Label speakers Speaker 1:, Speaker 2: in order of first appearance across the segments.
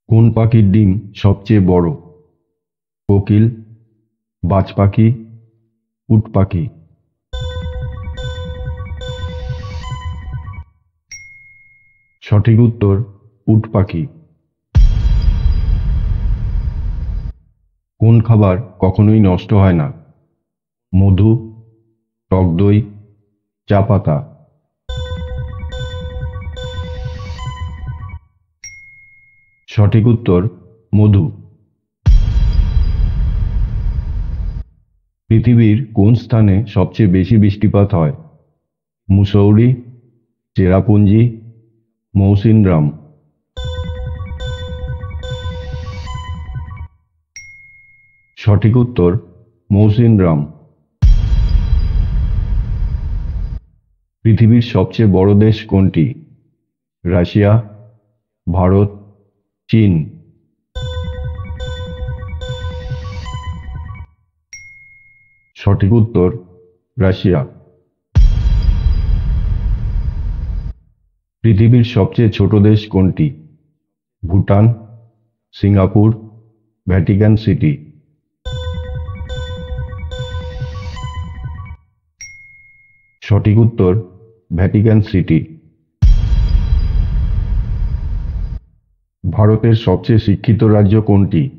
Speaker 1: কোন পাখির ডিম সবচেয়ে বড়? কোকিল, বাজ পাখি, উট পাখি। সঠিক উত্তর উট পাখি। কোন খাবার কখনোই নষ্ট হয় না? মধু, টক দই, চা পাতা। সঠিক উত্তর মধু। পৃথিবীর কোন স্থানে সবচেয়ে বেশি বৃষ্টিপাত হয়? মুসৌরি, চেরাপুঞ্জি, মৌসিনরাম। সঠিক উত্তর মৌসিনরাম। পৃথিবীর সবচেয়ে বড় দেশ কোনটি? রাশিয়া, ভারত, চীন। সঠিক উত্তর রাশিয়া। পৃথিবীর সবচেয়ে ছোট দেশ কোনটি? Bhutan, Singapore, Vatican city. সঠিক উত্তর ভ্যাটিকান সিটি। ভারতের সবচেয়ে শিক্ষিত রাজ্য কোনটি?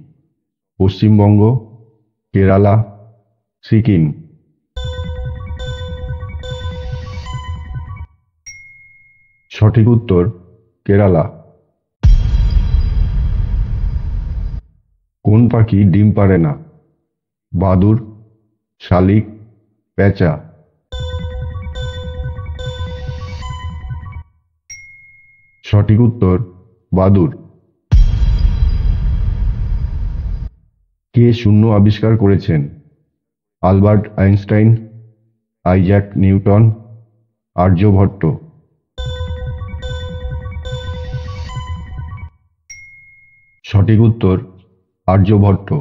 Speaker 1: পশ্চিমবঙ্গ, কেরালা, সিকিম। সঠিক উত্তর কেরালা। কোন পাখি ডিম পাড়ে না? বাদুড়, শালিক, পেঁচা। সঠিক উত্তর বাদুড়। কে শূন্য আবিষ্কার করেছেন? Albert Einstein, Isaac Newton, Aryabhata. সঠিক উত্তর আর্যভট্ট।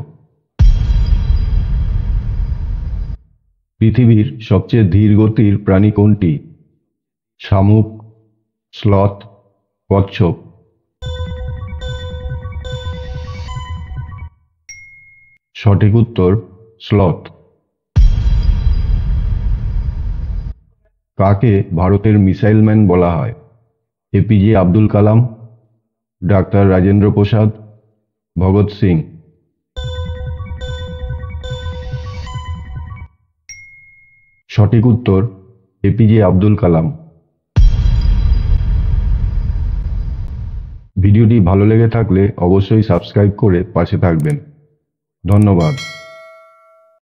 Speaker 1: পৃথিবীর সবচেয়ে ধীর গতির প্রাণী কোনটি? শামুক, স্লথ, কচ্ছপ। সঠিক উত্তর স্লথ। কাকে ভারতের মিসাইল ম্যান বলা হয়? APJ Abdul Kalam, doctor Rajendra Prasad, Bhagat Singh. সঠিক উত্তর এপিজে আব্দুল কালাম। ভিডিওটি ভালো লেগে থাকলে অবশ্যই সাবস্ক্রাইব করে পাশে থাকবেন। ধন্যবাদ।